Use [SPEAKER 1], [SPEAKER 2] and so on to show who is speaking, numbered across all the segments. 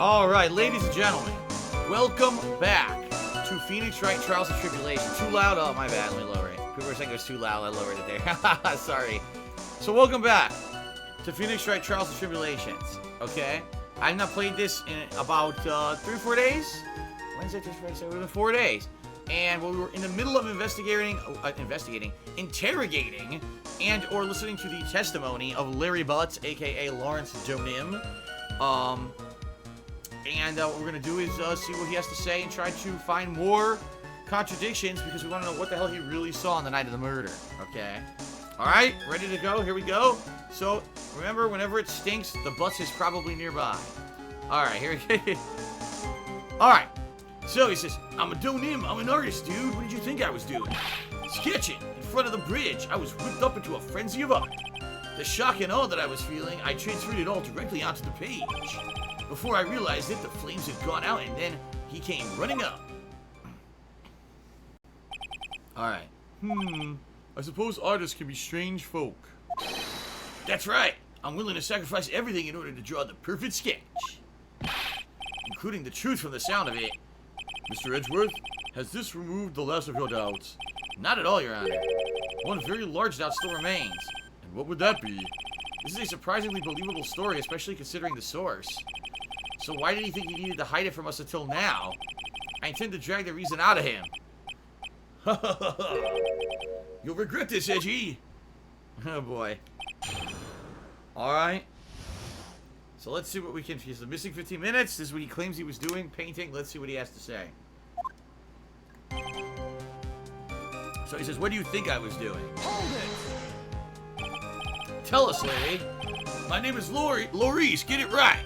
[SPEAKER 1] Alright, ladies and gentlemen, welcome back to Phoenix Wright Trials and Tribulations. Too loud? Oh, my bad, let me lower it. People were saying it was too loud, I lowered it there. Sorry. So welcome back to Phoenix Wright Trials and Tribulations, okay? I've not played this in about 3 or 4 days. When's it? Just 4 days. And we were in the middle of interrogating, and or listening to the testimony of Larry Butz, aka Lawrence Donim. And what we're going to do is see what he has to say and try to find more contradictions because we want to know what the hell he really saw on the night of the murder, okay? Alright, ready to go? Here we go. So, remember, whenever it stinks, the Butz is probably nearby. Alright, here we go. Alright, so he says, I'm a Donim, I'm an artist, dude. What did you think I was doing? Sketching in front of the bridge. I was whipped up into a frenzy of art. The shock and awe that I was feeling, I transferred it all directly onto the page. Before I realized it, the flames had gone out, and then he came running up. Alright. I suppose artists can be strange folk. That's right. I'm willing to sacrifice everything in order to draw the perfect sketch. Including the truth from the sound of it. Mr. Edgeworth, has this removed the last of your doubts? Not at all, Your Honor. One very large doubt still remains. And what would that be? This is a surprisingly believable story, especially considering the source. So why did he think he needed to hide it from us until now? I intend to drag the reason out of him. You'll regret this, Edgy. Oh boy. Alright. So let's see what we can... He's missing 15 minutes. This is what he claims he was doing, painting. Let's see what he has to say. So he says, what do you think I was doing?
[SPEAKER 2] Hold it!
[SPEAKER 1] Tell us, Larry. My name is Laurice, get it right.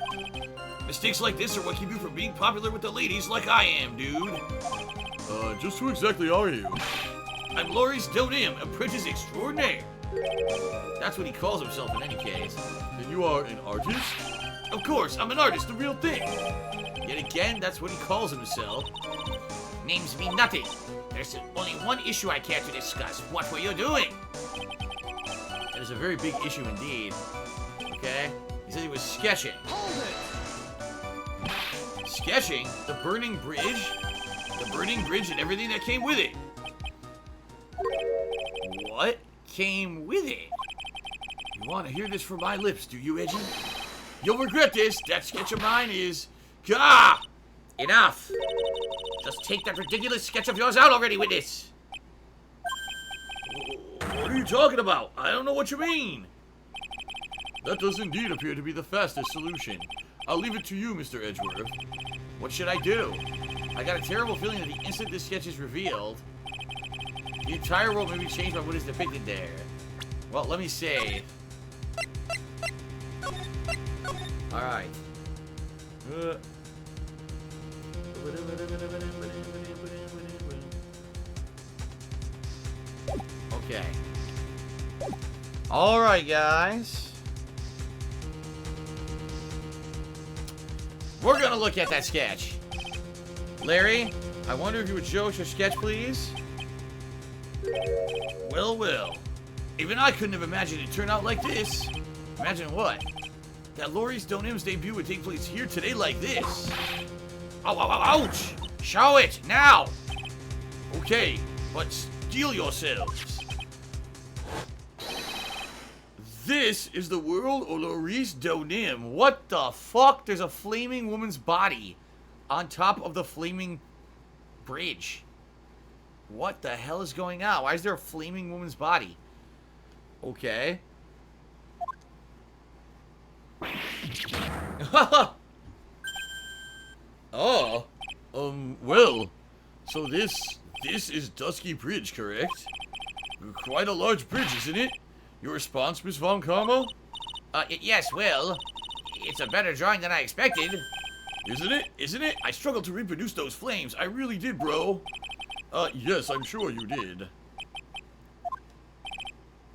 [SPEAKER 1] Mistakes like this are what keep you from being popular with the ladies like I am, dude.
[SPEAKER 3] Just who exactly are you?
[SPEAKER 1] I'm Laurice Donim, apprentice extraordinaire. That's what he calls himself in any case.
[SPEAKER 3] Then you are an artist?
[SPEAKER 1] Of course, I'm an artist, the real thing. Yet again, that's what he calls himself. Names mean nothing. There's only one issue I care to discuss. What were you doing? That is a very big issue indeed. Okay? He said he was sketching.
[SPEAKER 2] Hold it!
[SPEAKER 1] Sketching? The burning bridge? The burning bridge and everything that came with it. What came with it? You want to hear this from my lips, do you, Edgy? You'll regret this. That sketch of mine is... Gah! Enough! Just take that ridiculous sketch of yours out already with this! What are you talking about? I don't know what you mean.
[SPEAKER 3] That does indeed appear to be the fastest solution. I'll leave it to you, Mr. Edgeworth.
[SPEAKER 1] What should I do? I got a terrible feeling that the instant this sketch is revealed, the entire world may be changed by what is depicted there. Well, let me save. Alright. Okay. Alright, guys. We're gonna look at that sketch. Larry, I wonder if you would show us your sketch, please? Well, well. Even I couldn't have imagined it turned out like this. Imagine what? That Laurice Donim's debut would take place here today like this. Ow, ow, ow, ouch! Show it, now! Okay, but steel yourselves. This is the world of Laurice Donim. What the fuck? There's a flaming woman's body on top of the flaming bridge. What the hell is going on? Why is there a flaming woman's body? Okay. Oh.
[SPEAKER 3] Well, so this is Dusky Bridge, correct? Quite a large bridge, isn't it? Your response, Miss von Karma?
[SPEAKER 1] Yes, well, it's a better drawing than I expected.
[SPEAKER 3] Isn't it? Isn't it? I struggled to reproduce those flames. I really did, bro. Yes, I'm sure you did.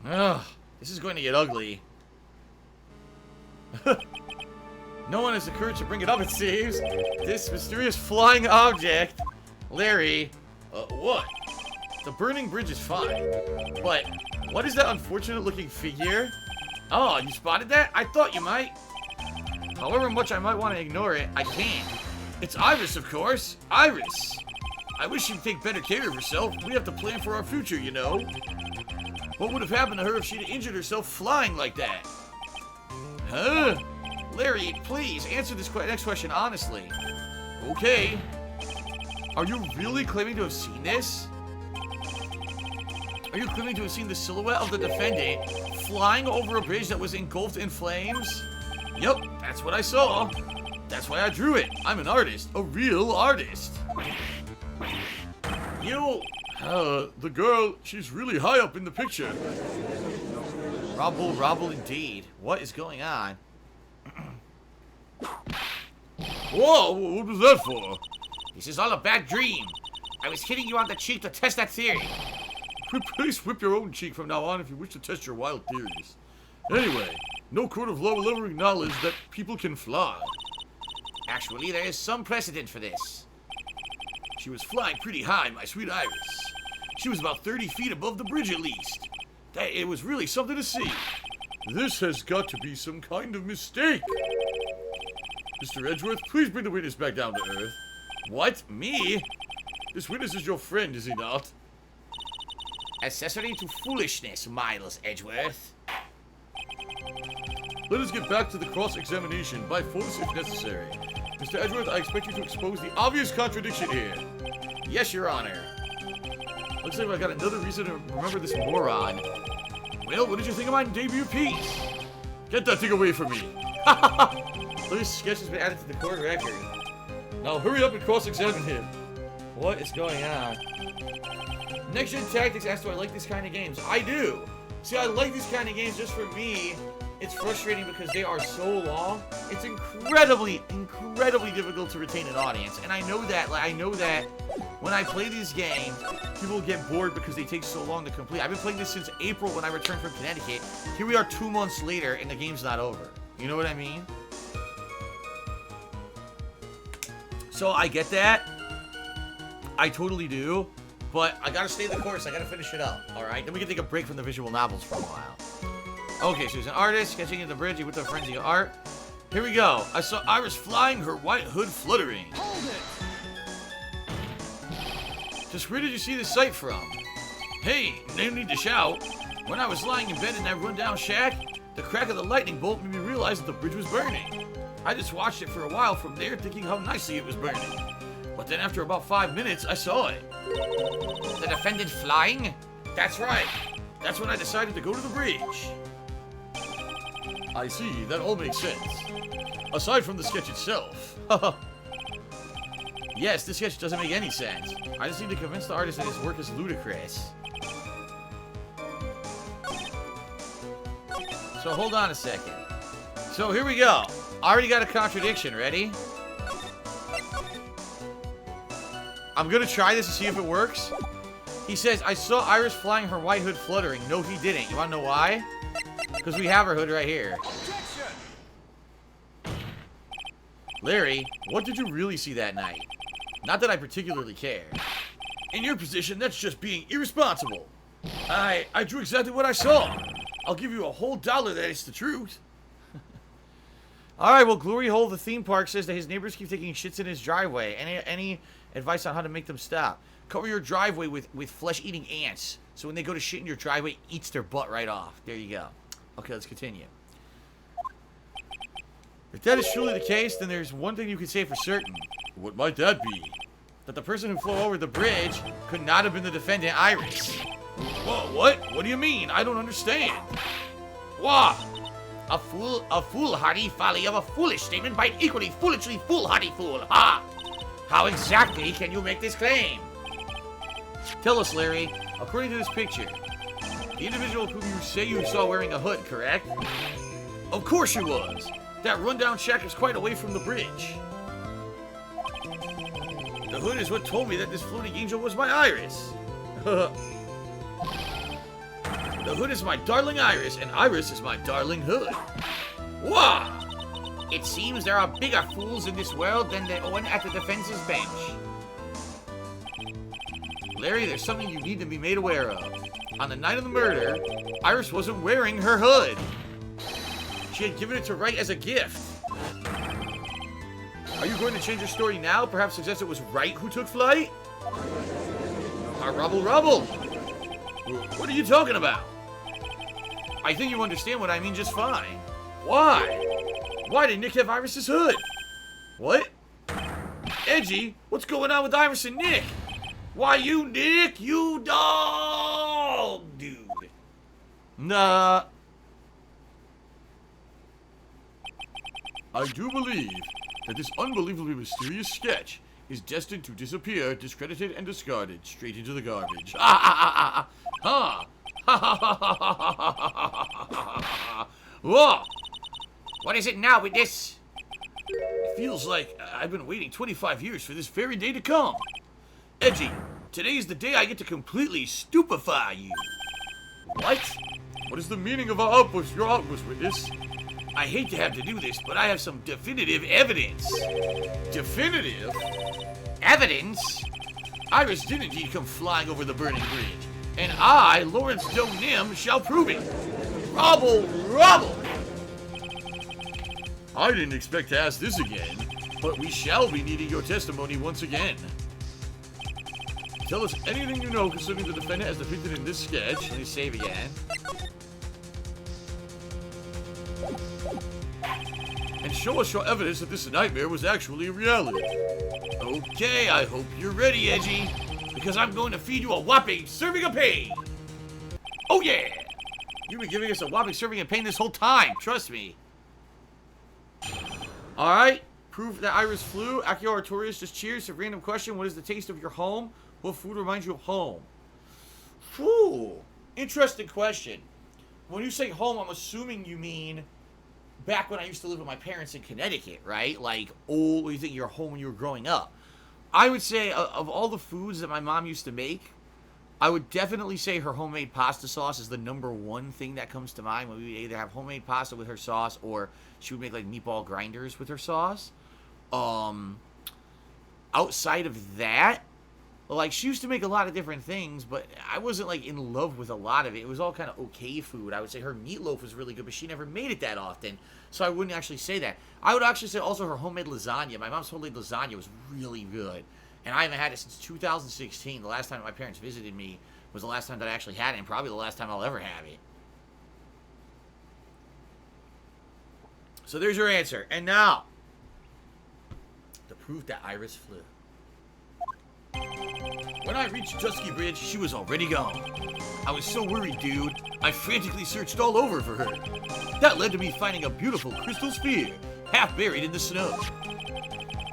[SPEAKER 1] Ugh, this is going to get ugly. No one has the courage to bring it up, it seems. This mysterious flying object. Larry.
[SPEAKER 3] What?
[SPEAKER 1] The burning bridge is fine. But what is that unfortunate looking figure? Oh, you spotted that? I thought you might. However much I might want to ignore it, I can't.
[SPEAKER 3] It's Iris, of course. Iris. I wish she'd take better care of herself. We have to plan for our future, you know. What would have happened to her if she'd injured herself flying like that? Huh?
[SPEAKER 1] Larry, please, answer this next question honestly.
[SPEAKER 3] Okay.
[SPEAKER 1] Are you really claiming to have seen this? Are you claiming to have seen the silhouette of the defendant flying over a bridge that was engulfed in flames?
[SPEAKER 3] Yep, that's what I saw. That's why I drew it. I'm an artist. A real artist.
[SPEAKER 1] You...
[SPEAKER 3] The girl, she's really high up in the picture.
[SPEAKER 1] Rubble indeed. What is going on?
[SPEAKER 3] Whoa, what was that for?
[SPEAKER 1] This is all a bad dream. I was hitting you on the cheek to test that theory.
[SPEAKER 3] Please whip your own cheek from now on if you wish to test your wild theories. Anyway, no court of law will ever acknowledge that people can fly.
[SPEAKER 1] Actually, there is some precedent for this.
[SPEAKER 3] She was flying pretty high, my sweet Iris. She was about 30 feet above the bridge at least. It was really something to see. This has got to be some kind of mistake. Mr. Edgeworth, please bring the witness back down to earth.
[SPEAKER 1] What? Me?
[SPEAKER 3] This witness is your friend, is he not?
[SPEAKER 1] Accessory to foolishness, Miles Edgeworth.
[SPEAKER 3] Let us get back to the cross-examination by force if necessary. Mr. Edgeworth, I expect you to expose the obvious contradiction here.
[SPEAKER 1] Yes, Your Honor.
[SPEAKER 3] Looks like I got another reason to remember this moron. Well, what did you think of my debut piece? Get that thing away from me.
[SPEAKER 1] This sketch has been added to the court record.
[SPEAKER 3] Now hurry up and cross-examine him.
[SPEAKER 1] What is going on? Next Gen Tactics asks, do I like these kind of games? I do. See, I like these kind of games. Just for me, it's frustrating because they are so long. It's incredibly difficult to retain an audience. And I know that, when I play these games, people get bored because they take so long to complete. I've been playing this since April when I returned from Connecticut. Here we are 2 months later and the game's not over. You know what I mean? So I get that. I totally do. But I gotta stay the course. I gotta finish it up. Alright? Then we can take a break from the visual novels for a while. Okay, so he's an artist, sketching in the bridge with a frenzy of art. Here we go. I saw Iris flying, her white hood fluttering.
[SPEAKER 2] Hold it!
[SPEAKER 3] Just where did you see this sight from? Hey, no need to shout. When I was lying in bed in that rundown shack, the crack of the lightning bolt made me realize that the bridge was burning. I just watched it for a while from there, thinking how nicely it was burning. But then after about 5 minutes, I saw it.
[SPEAKER 1] The defendant flying?
[SPEAKER 3] That's right. That's when I decided to go to the bridge. I see, that all makes sense. Aside from the sketch itself.
[SPEAKER 1] Yes, this sketch doesn't make any sense. I just need to convince the artist that his work is ludicrous. So hold on a second. So here we go. I already got a contradiction. Ready? I'm gonna try this to see if it works. He says, I saw Iris flying, her white hood fluttering. No, he didn't. You wanna know why? Because we have her hood right here.
[SPEAKER 2] Objection!
[SPEAKER 1] Larry, what did you really see that night? Not that I particularly care.
[SPEAKER 3] In your position, that's just being irresponsible. I drew exactly what I saw. I'll give you a whole $1 that it's the truth.
[SPEAKER 1] Alright, well, Glory Hole, the theme park, says that his neighbors keep taking shits in his driveway. Any advice on how to make them stop? Cover your driveway with flesh-eating ants. So when they go to shit in your driveway, it eats their butt right off. There you go. Okay, let's continue. If that is truly the case, then there's one thing you can say for certain.
[SPEAKER 3] What might that be?
[SPEAKER 1] That the person who flew over the bridge could not have been the defendant, Iris.
[SPEAKER 3] Whoa, what? What do you mean? I don't understand.
[SPEAKER 1] Wah! A foolhardy folly of a foolish statement by an equally foolishly foolhardy fool. Ha! How exactly can you make this claim? Tell us, Larry. According to this picture, the individual who you say you saw wearing a hood, correct?
[SPEAKER 3] Of course she was. That rundown shack is quite away from the bridge.
[SPEAKER 1] The hood is what told me that this floating angel was my Iris.
[SPEAKER 3] The hood is my darling Iris, and Iris is my darling hood.
[SPEAKER 1] Wah! It seems there are bigger fools in this world than the one at the defense's bench. Larry, there's something you need to be made aware of. On the night of the murder, Iris wasn't wearing her hood. She had given it to Wright as a gift. Are you going to change your story now? Perhaps suggest it was Wright who took flight? Rubble, rubble. What are you talking about? I think you understand what I mean just fine. Why? Why did Nick have Iris's hood? What? Edgy? What's going on with Iris and Nick? Why you, Nick? You dog, dude. Nah. I do believe that this unbelievably mysterious sketch is destined to disappear, discredited, and discarded straight into the garbage. Ha! Whoa! What is it now with this? It feels like I've been waiting 25 years for this very day to come. Edgy, today is the day I get to completely stupefy you. What? What is the meaning of our outburst, your outburst, witness? I hate to have to do this, but I have some definitive evidence. Definitive? Evidence? Iris did indeed come flying over the burning bridge, and I, Lawrence Donim, shall prove it. Rubble, rubble! I didn't expect to ask this again, but we shall be needing your testimony once again. Tell us anything you know concerning the defendant as depicted in this sketch. Let me save again. And show us your evidence that this nightmare was actually reality. Okay, I hope you're ready, Edgy, because I'm going to feed you a whopping serving of pain. Oh yeah! You've been giving us a whopping serving of pain this whole time, trust me. Alright, proof that Iris flew. Akio Artorius just cheers. A random question, what is the taste of your home? What food reminds you of home? Whew, interesting question. When you say home, I'm assuming you mean back when I used to live with my parents in Connecticut, right? Like, old, what do you think, your home when you were growing up? I would say, of all the foods that my mom used to make, I would definitely say her homemade pasta sauce is the #1 thing that comes to mind when we would either have homemade pasta with her sauce or she would make, like, meatball grinders with her sauce. Outside of that, like, she used to make a lot of different things, but I wasn't, like, in love with a lot of it. It was all kind of okay food. I would say her meatloaf was really good, but she never made it that often, so I wouldn't actually say that. I would actually say also her homemade lasagna. My mom's homemade lasagna was really good, and I haven't had it since 2016. The last time my parents visited me was the last time that I actually had it, and probably the last time I'll ever have it. So there's your answer. And now, the proof that Iris flew. When I reached Dusky Bridge, she was already gone. I was so worried, dude. I frantically searched all over for her. That led to me finding a beautiful crystal sphere, half buried in the snow.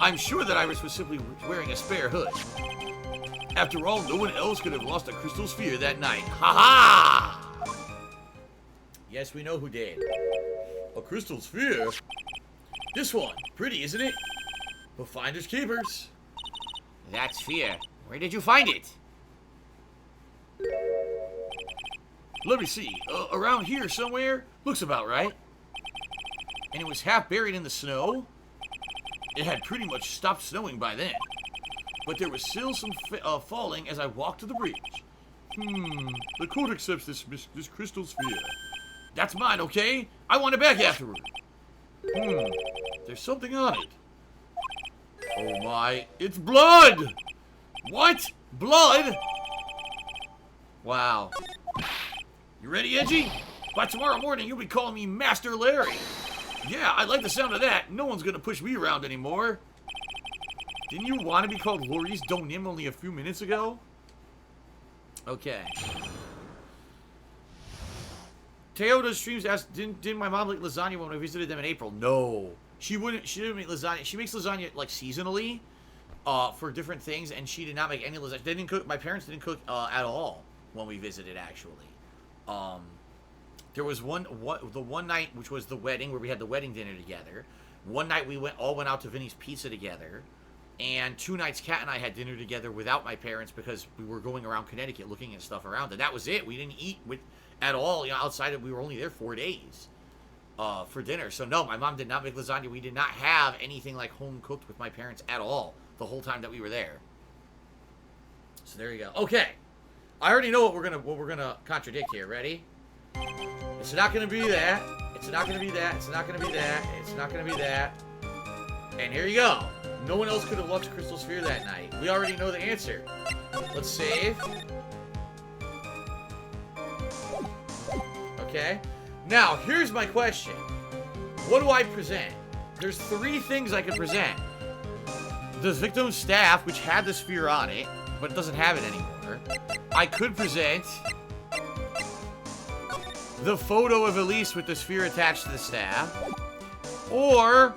[SPEAKER 1] I'm sure that Iris was simply wearing a spare hood. After all, no one else could have lost a crystal sphere that night. Ha ha! Yes, we know who did. A crystal sphere? This one. Pretty, isn't it? But finders keepers. That sphere. Where did you find it? Let me see. Around here somewhere? Looks about right. And it was half buried in the snow? It had pretty much stopped snowing by then. But there was still some falling as I walked to the bridge. The court accepts this crystal sphere. That's mine, okay? I want it back afterward. There's something on it. Oh my, it's blood! What? Blood? Wow. You ready, Edgy? By tomorrow morning, you'll be calling me Master Larry. Yeah, I like the sound of that. No one's gonna push me around anymore. Didn't you want to be called Lori's Donim only a few minutes ago? Okay. Toyota Streams asked, didn't my mom make lasagna when we visited them in April? No. She didn't make lasagna. She makes lasagna, like, seasonally, for different things, and she did not make any lasagna. They didn't cook, my parents didn't cook, at all when we visited, actually. There was the one night, which was the wedding, where we had the wedding dinner together. One night we all went out to Vinny's Pizza together. And 2 nights, Kat and I had dinner together without my parents because we were going around Connecticut looking at stuff around. And that was it. We didn't eat at all, you know, outside of, we were only there 4 days for dinner. So no, my mom did not make lasagna. We did not have anything like home cooked with my parents at all the whole time that we were there. So there you go. Okay. I already know what we're gonna contradict here. Ready? It's not gonna be that. It's not gonna be that. It's not gonna be that. It's not gonna be that. And here you go. No one else could have lost Crystal Sphere that night. We already know the answer. Let's save. Okay. Now, here's my question. What do I present? There's 3 things I can present. The victim's staff, which had the sphere on it, but it doesn't have it anymore. I could present the photo of Elise with the sphere attached to the staff. Or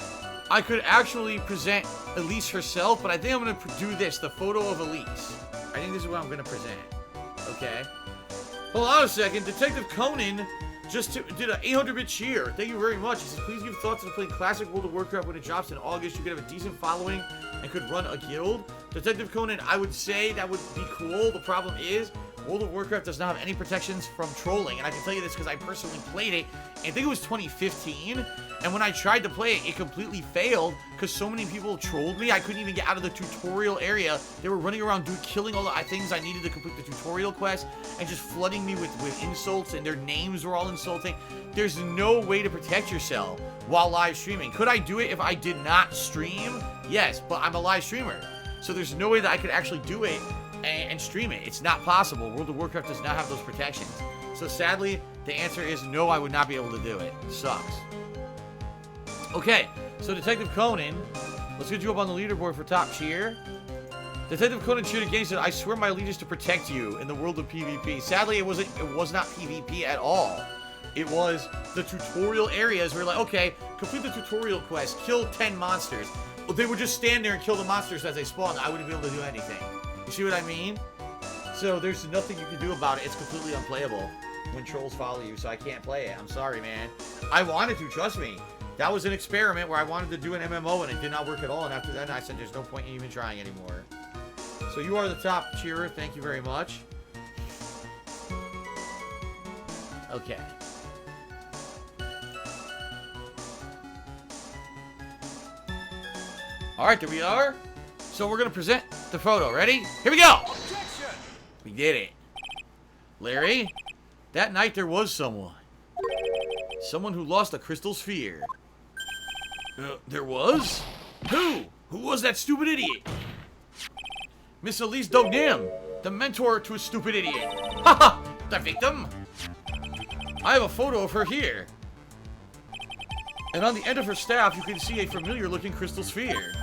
[SPEAKER 1] I could actually present Elise herself, but I think I'm going to do this, the photo of Elise. I think this is what I'm going to present. Okay. Hold on a second. Detective Conan just did an 800-bit cheer. Thank you very much. He says, please give thoughts to playing classic World of Warcraft when it drops in August. You could have a decent following and could run a guild. Detective Conan, I would say that would be cool. The problem is, World of Warcraft does not have any protections from trolling. And I can tell you this because I personally played it. I think it was 2015. And when I tried to play it, it completely failed because so many people trolled me. I couldn't even get out of the tutorial area. They were running around killing all the things I needed to complete the tutorial quest and just flooding me with insults, and their names were all insulting. There's no way to protect yourself while live streaming. Could I do it if I did not stream? Yes, but I'm a live streamer. So there's no way that I could actually do it and stream it. It's not possible. World of Warcraft does not have those protections. So sadly, the answer is no, I would not be able to do it. It sucks. Okay, so Detective Conan, let's get you up on the leaderboard for top cheer. Detective Conan cheered again and said, I swear my allegiance to protect you in the world of PvP. Sadly, it was not PvP at all. It was the tutorial areas where, like, okay, complete the tutorial quest, kill 10 monsters. They would just stand there and kill the monsters as they spawned. I wouldn't be able to do anything. You see what I mean? So there's nothing you can do about it. It's completely unplayable when trolls follow you, so I can't play it. I'm sorry, man. I wanted to, trust me. That was an experiment where I wanted to do an MMO and it did not work at all. And after that, I said there's no point in even trying anymore. So you are the top cheerer. Thank you very much. Okay. All right, there we are. So we're going to present the photo. Ready? Here we go.
[SPEAKER 2] Objection!
[SPEAKER 1] We did it. Larry, that night there was someone. Someone who lost a crystal sphere. There was? Who? Who was that stupid idiot? Miss Elise Donim, the mentor to a stupid idiot. Haha, the victim. I have a photo of her here. And on the end of her staff, you can see a familiar-looking crystal sphere.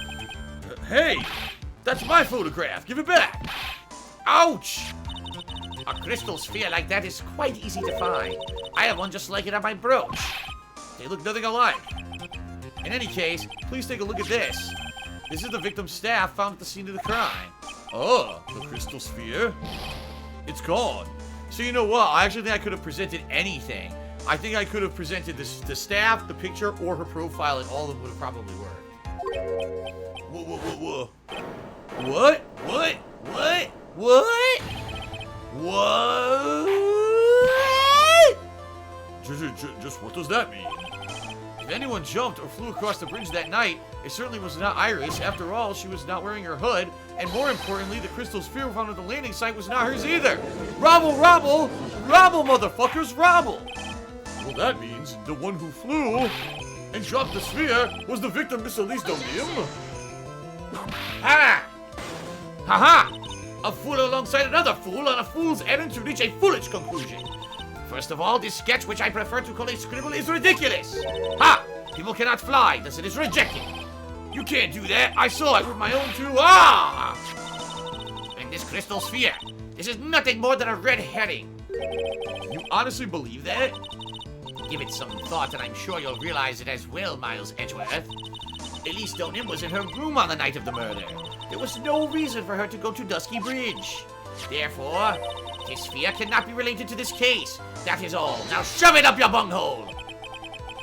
[SPEAKER 1] Hey, that's my photograph. Give it back. Ouch. A crystal sphere like that is quite easy to find. I have one just like it on my brooch. They look nothing alike. In any case, please take a look at this. This is the victim's staff found at the scene of the crime. Oh, the crystal sphere? It's gone. So you know what? I actually think I could have presented anything. I think I could have presented the staff, the picture, or her profile, and all of them would have probably worked. Whoa. What? What? What? What? What? Just what does that mean? If anyone jumped or flew across the bridge that night, it certainly was not Iris. After all, she was not wearing her hood. And more importantly, the crystal sphere found at the landing site was not hers either. Robble, motherfuckers, robble. Well, that means the one who flew and dropped the sphere was the victim, Miss Elise Donim. Ha! Ha! A fool alongside another fool on a fool's errand to reach a foolish conclusion. First of all, this sketch, which I prefer to call a scribble, is ridiculous. Ha! People cannot fly, thus it is rejected. You can't do that. I saw it with my own two eyes. And this crystal sphere, this is nothing more than a red herring. You honestly believe that? Give it some thought, and I'm sure you'll realize it as well, Miles Edgeworth. Elise Donim was in her room on the night of the murder. There was no reason for her to go to Dusky Bridge. Therefore, this sphere cannot be related to this case. That is all. Now shove it up your bunghole!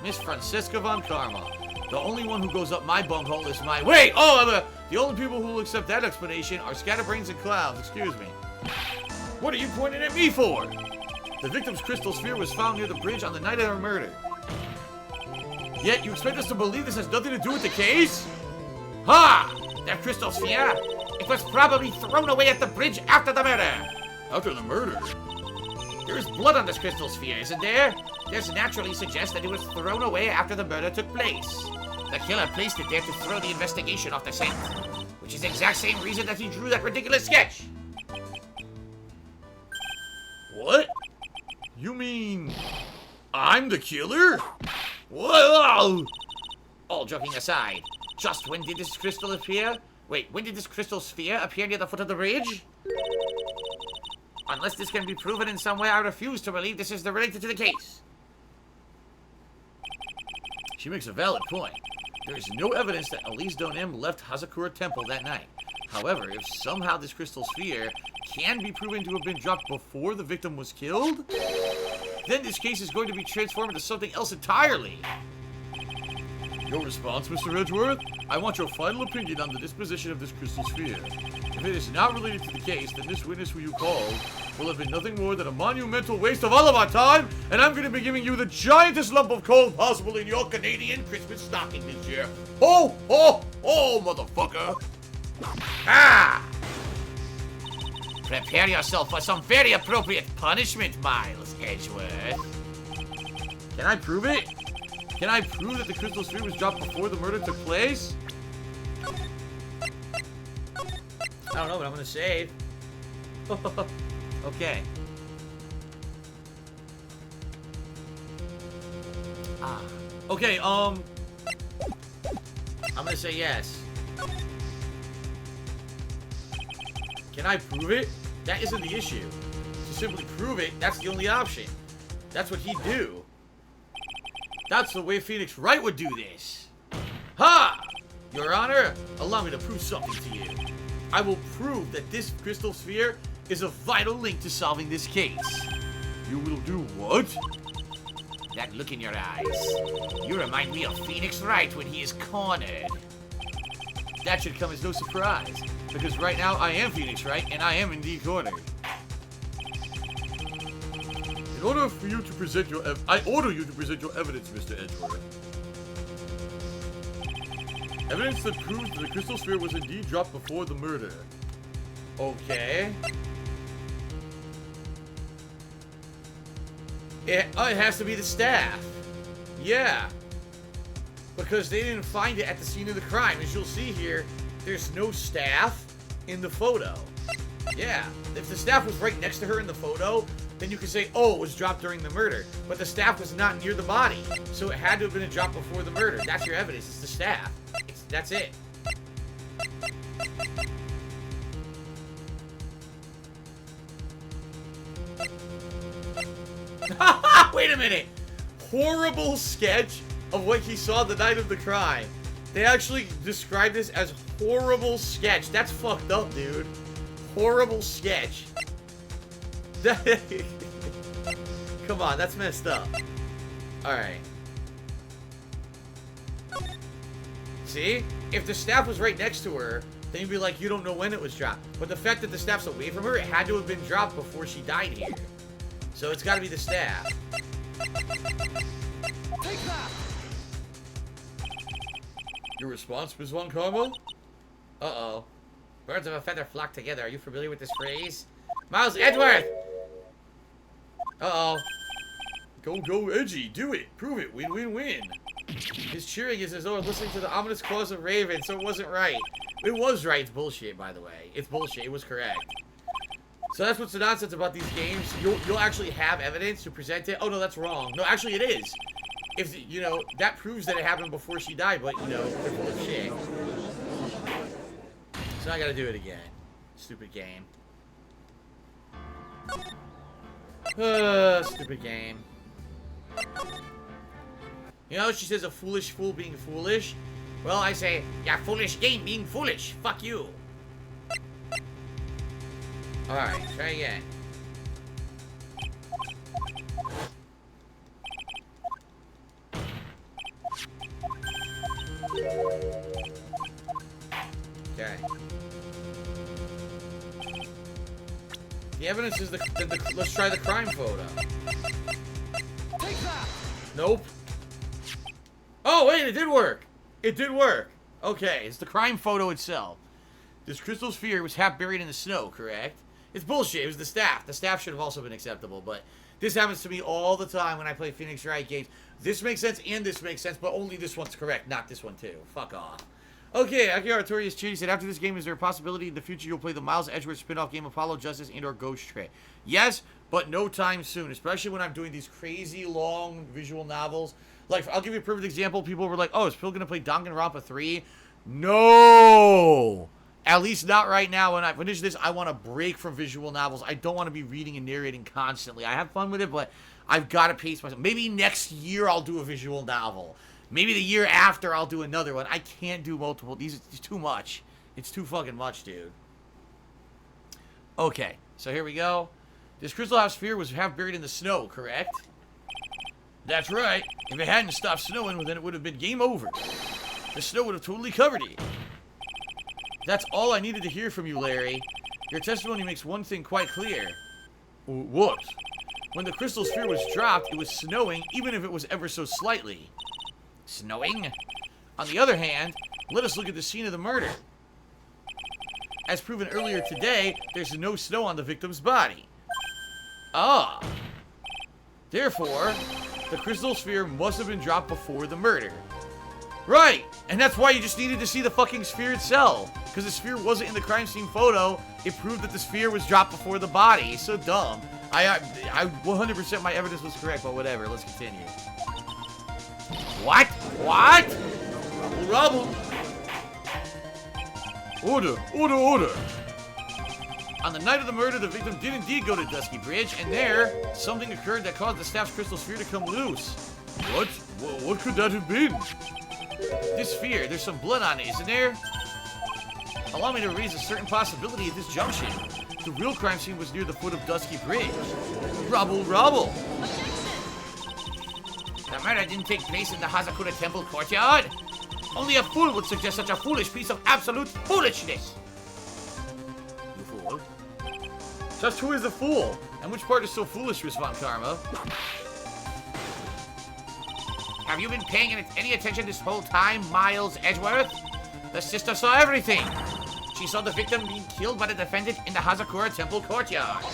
[SPEAKER 1] Miss Francesca von Karma. The only one who goes up my bunghole is my... Wait! Oh, the only people who will accept that explanation are scatterbrains and clowns. Excuse me. What are you pointing at me for? The victim's crystal sphere was found near the bridge on the night of her murder. Yet you expect us to believe this has nothing to do with the case? Ha! That crystal sphere? It was probably thrown away at the bridge after the murder. After the murder? There is blood on this crystal sphere, isn't there? This naturally suggests that it was thrown away after the murder took place. The killer placed it there to throw the investigation off the scent, which is the exact same reason that he drew that ridiculous sketch.
[SPEAKER 3] What? You mean I'm the killer? Whoa!
[SPEAKER 1] All joking aside, just when did this crystal appear? Wait, when did this crystal sphere appear near the foot of the bridge? Unless this can be proven in some way, I refuse to believe this is related to the case.
[SPEAKER 3] She makes a valid point. There is no evidence that Elise Donim left Hazakura Temple that night. However, if somehow this crystal sphere can be proven to have been dropped before the victim was killed, then this case is going to be transformed into something else entirely. Your response, Mr. Edgeworth? I want your final opinion on the disposition of this crystal sphere. If it is not related to the case, then this witness who you called will have been nothing more than a monumental waste of all of our time, and I'm going to be giving you the giantest lump of coal possible in your Canadian Christmas stocking this year. Ho, ho, ho, motherfucker!
[SPEAKER 1] Ah! Prepare yourself for some very appropriate punishment, Miles Edgeworth.
[SPEAKER 3] Can I prove it? Can I prove that the crystal sphere was dropped before the murder took place?
[SPEAKER 1] I don't know, but I'm gonna save. Okay. Ah.
[SPEAKER 3] Okay,
[SPEAKER 1] I'm gonna say yes.
[SPEAKER 3] can I prove it?
[SPEAKER 1] That isn't the issue. To simply prove it, that's the only option. That's what he'd do.
[SPEAKER 3] That's the way Phoenix Wright would do this.
[SPEAKER 1] Ha! Your Honor, allow me to prove something to you. I will prove that this crystal sphere is a vital link to solving this case.
[SPEAKER 3] You will do what?
[SPEAKER 1] That look in your eyes. You remind me of Phoenix Wright when he is cornered.
[SPEAKER 3] That should come as no surprise, because right now I am Phoenix Wright, and I am indeed cornered. In order for you to present your I order you to present your evidence, Mr. Edgeworth. Evidence that proves that the crystal sphere was indeed dropped before the murder.
[SPEAKER 1] Okay. It has to be the staff. Yeah. Because they didn't find it at the scene of the crime. As you'll see here, there's no staff in the photo. Yeah. If the staff was right next to her in the photo, then you could say, oh, it was dropped during the murder. But the staff was not near the body. So it had to have been a drop before the murder. That's your evidence. It's the staff. That's it. Wait a minute. Horrible sketch of what he saw the night of the crime. They actually described this as horrible sketch. That's fucked up, dude. Horrible sketch. Come on, that's messed up. Alright. See? If the staff was right next to her, then you'd be like, you don't know when it was dropped. But the fact that the staff's away from her, it had to have been dropped before she died here. So it's gotta be the staff.
[SPEAKER 2] Take that!
[SPEAKER 3] Your response, Ms. von Karma?
[SPEAKER 1] Uh-oh. Birds of a feather flock together. Are you familiar with this phrase? Miles Edgeworth! Uh-oh.
[SPEAKER 3] Go, Edgy. Do it. Prove it. Win, win, win.
[SPEAKER 1] His cheering is as though listening to the ominous calls of Raven, so it wasn't right. It was right. It's bullshit, by the way. It's bullshit. It was correct. So that's what's the nonsense about these games. You'll actually have evidence to present it. Oh, no, that's wrong. No, actually, it is. If, you know, that proves that it happened before she died, but, you know, they're full of shit. So I gotta do it again. Stupid game. Stupid game. You know, she says a foolish fool being foolish. Well, I say, yeah, foolish game being foolish. Fuck you. Alright, try again. Okay. The evidence is let's try the crime photo.
[SPEAKER 2] Take that!
[SPEAKER 1] Nope. Oh, wait, it did work. It did work. Okay, it's the crime photo itself. This crystal sphere was half buried in the snow, correct? It's bullshit. It was the staff. The staff should have also been acceptable, but This happens to me all the time when I play Phoenix Wright games. This makes sense and this makes sense, but only this one's correct, not this one too. Fuck off. Okay, Akira Artorius Chidi said, after this game, is there a possibility in the future you'll play the Miles Edgeworth spin-off game Apollo Justice and or Ghost Trick? Yes, but no time soon, especially when I'm doing these crazy long visual novels. Like, I'll give you a perfect example. People were like, oh, is Phil going to play Danganronpa 3? No! At least not right now. When I finish this, I want to break from visual novels. I don't want to be reading and narrating constantly. I have fun with it, but I've got to pace myself. Maybe next year I'll do a visual novel. Maybe the year after I'll do another one. I can't do multiple. These it's too much. It's too fucking much, dude. Okay, so here we go. This Crystal House sphere was half buried in the snow, correct? That's right. If it hadn't stopped snowing, well, then it would have been game over. The snow would have totally covered it. That's all I needed to hear from you, Larry. Your testimony makes one thing quite clear. What? When the crystal sphere was dropped, it was snowing, even if it was ever so slightly. Snowing? On the other hand, let us look at the scene of the murder. As proven earlier today, there's no snow on the victim's body. Ah. Therefore, the crystal sphere must have been dropped before the murder. Right! And that's why you just needed to see the fucking sphere itself. Because the sphere wasn't in the crime scene photo. It proved that the sphere was dropped before the body. It's so dumb. I 100% my evidence was correct, but whatever. Let's continue. What? What? Rubble. Order. Order, order. On the night of the murder, the victim did indeed go to Dusky Bridge, and there, something occurred that caused the staff's crystal sphere to come loose. What? What could that have been? This sphere, there's some blood on it, isn't there? Allow me to raise a certain possibility at this junction. The real crime scene was near the foot of Dusky Bridge. Rubble, rubble. The murder didn't take place in the Hazakura Temple courtyard. Only a fool would suggest such a foolish piece of absolute foolishness. You fool. Just who is a fool? And which part is so foolish, Miss Von Karma? Have you been paying any attention this whole time, Miles Edgeworth? The sister saw everything. She saw the victim being killed by the defendant in the Hazakura Temple courtyard.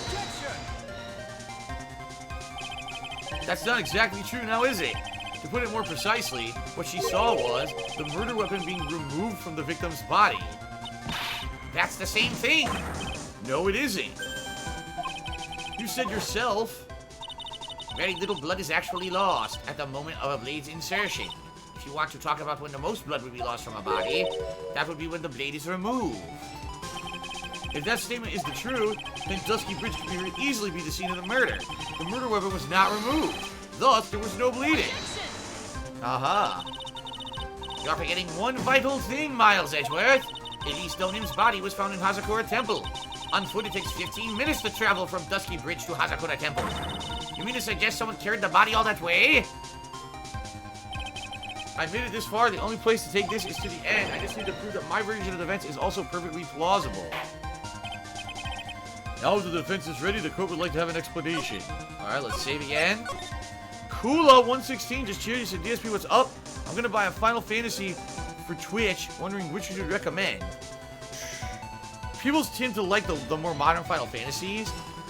[SPEAKER 1] That's not exactly true now, is it? To put it more precisely, what she saw was the murder weapon being removed from the victim's body. That's the same thing. No, it isn't. You said yourself, very little blood is actually lost at the moment of a blade's insertion. If you want to talk about when the most blood would be lost from a body, that would be when the blade is removed. If that statement is the truth, then Dusky Bridge could easily be the scene of the murder. The murder weapon was not removed. Thus, there was no bleeding. Aha. You're forgetting one vital thing, Miles Edgeworth. Elise Donim's body was found in Hazakura Temple. On foot, it takes 15 minutes to travel from Dusky Bridge to Hazakura Temple. You mean to suggest someone carried the body all that way? I made it this far. The only place to take this is to the end. I just need to prove that my version of the events is also perfectly plausible. Now the defense is ready. The court would like to have an explanation. Alright, let's save again. Kula116 just cheered. He said, DSP, what's up? I'm going to buy a Final Fantasy for Twitch. Wondering which you would recommend. People tend to like the more modern Final Fantasies.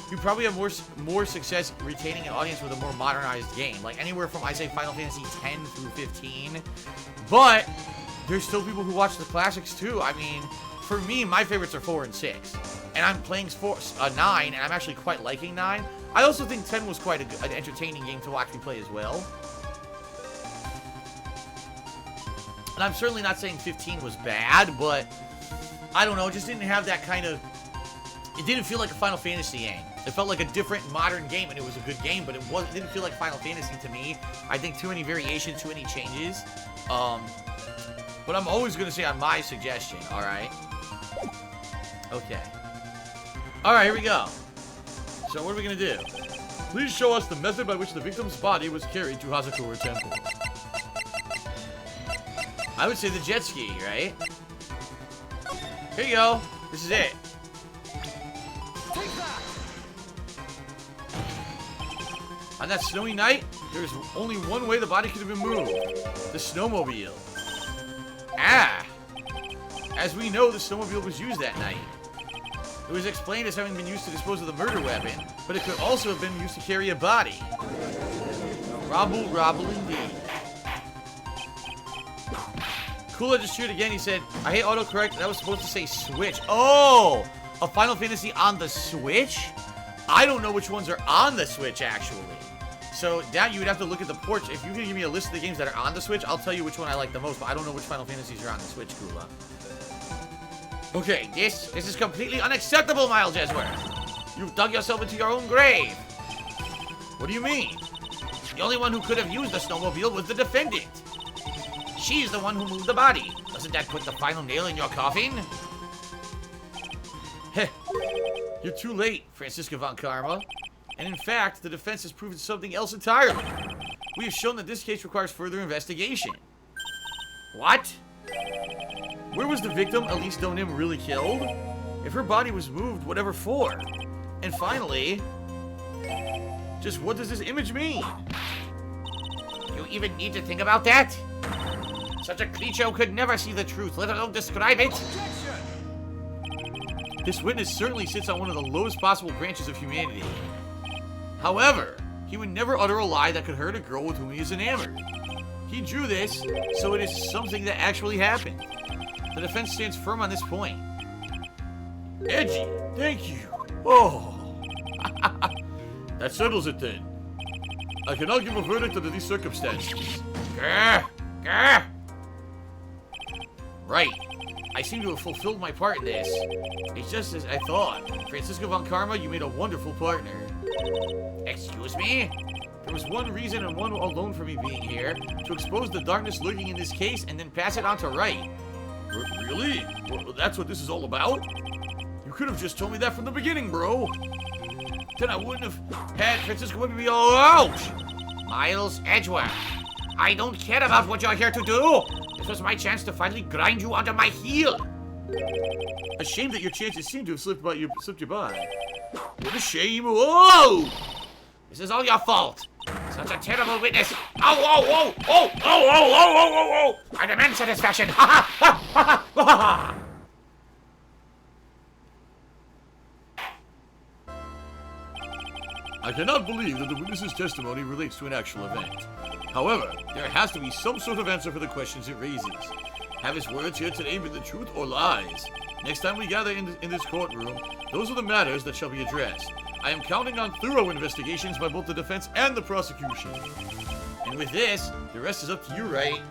[SPEAKER 1] You probably have more success retaining an audience with a more modernized game. Like anywhere from, I say, Final Fantasy 10 through 15. But there's still people who watch the classics too. I mean, for me, my favorites are 4 and 6. And I'm playing 9, and I'm actually quite liking 9. I also think 10 was quite an entertaining game to watch me play as well. And I'm certainly not saying 15 was bad, but I don't know, it just didn't have that kind of... It didn't feel like a Final Fantasy game. It felt like a different modern game, and it was a good game, but it didn't feel like Final Fantasy to me. I think too many variations, too many changes. But I'm always going to say on my suggestion, alright? Okay. Alright, here we go. So what are we going to do? Please show us the method by which the victim's body was carried to Hazakura Temple. I would say the jet ski, right? Here you go. This is it.
[SPEAKER 2] Take that!
[SPEAKER 1] On that snowy night, there was only one way the body could have been moved. The snowmobile. Ah! As we know, the snowmobile was used that night. It was explained as having been used to dispose of the murder weapon, but it could also have been used to carry a body. Robble, robble indeed. Kula just cheered again. He said, I hate autocorrect. That was supposed to say Switch. Oh! A Final Fantasy on the Switch? I don't know which ones are on the Switch, actually. So that you would have to look at the ports. If you can give me a list of the games that are on the Switch, I'll tell you which one I like the most, but I don't know which Final Fantasies are on the Switch, Kula. Okay, this is completely unacceptable, Miles Jesworth. You've dug yourself into your own grave. What do you mean? The only one who could have used the snowmobile was the defendant. She's the one who moved the body. Doesn't that put the final nail in your coffin? Heh. You're too late, Francisca von Karma. And in fact, the defense has proven something else entirely. We have shown that this case requires further investigation. What? Where was the victim, Elise Donim, really killed? If her body was moved, whatever for? And finally, just what does this image mean? You even need to think about that? Such a creature could never see the truth, let alone describe it. This witness certainly sits on one of the lowest possible branches of humanity. However, he would never utter a lie that could hurt a girl with whom he is enamored. He drew this, so it is something that actually happened. The defense stands firm on this point. Edgy, thank you. Oh. That settles it then. I cannot give a verdict under these circumstances. Grr, grr. Right. I seem to have fulfilled my part in this. It's just as I thought. Francisca von Karma, you made a wonderful partner. Excuse me? There was one reason and one alone for me being here, to expose the darkness lurking in this case and then pass it on to Wright. Really? Well, that's what this is all about? You could have just told me that from the beginning, bro. Then I wouldn't have had Francisca whipping me all out. Miles Edgeworth, I don't care about what you're here to do. This was my chance to finally grind you under my heel. A shame that your chances seem to have slipped you by. What a shame. Whoa! This is all your fault. Such a terrible witness. Oh, oh, oh, oh, oh, oh, oh, oh, oh, oh. I demand satisfaction. Ha ha ha ha ha. I cannot believe that the witness's testimony relates to an actual event. However, there has to be some sort of answer for the questions it raises. Have his words here today been the truth or lies? Next time we gather in this courtroom, those are the matters that shall be addressed. I am counting on thorough investigations by both the defense and the prosecution. And with this, the rest is up to you, Wright?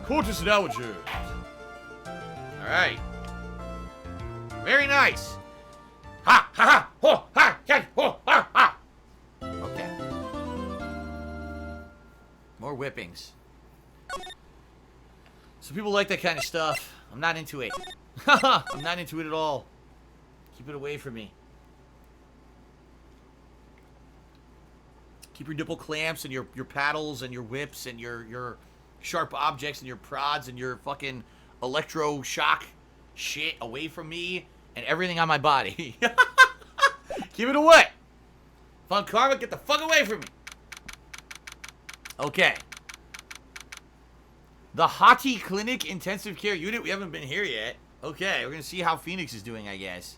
[SPEAKER 1] Court is now adjourned. Alright. Very nice. Ha ha ha ho ha ha ho ha ha. Okay. More whippings. Some people like that kind of stuff. I'm not into it. I'm not into it at all. Keep it away from me. Keep your nipple clamps and your paddles and your whips and your sharp objects and your prods and your fucking electroshock shit away from me and everything on my body. Keep it away. Von Karma, get the fuck away from me. Okay. The Hati Clinic Intensive Care Unit. We haven't been here yet. Okay, we're going to see how Phoenix is doing, I guess.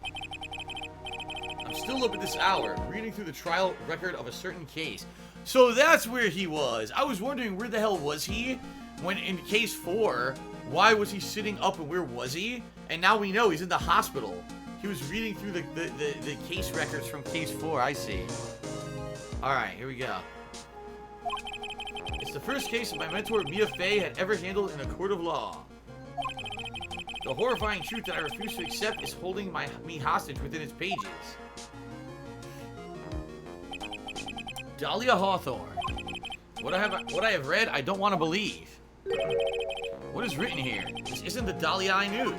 [SPEAKER 1] I'm still up at this hour, reading through the trial record of a certain case. So that's where he was. I was wondering, where the hell was he? When in case 4, why was he sitting up and where was he? And now we know he's in the hospital. He was reading through the case records from case 4, I see. Alright, here we go. It's the first case that my mentor Mia Fey had ever handled in a court of law. The horrifying truth that I refuse to accept is holding me hostage within its pages. Dahlia Hawthorne. What I have read, I don't want to believe. What is written here? This isn't the Dahlia I knew.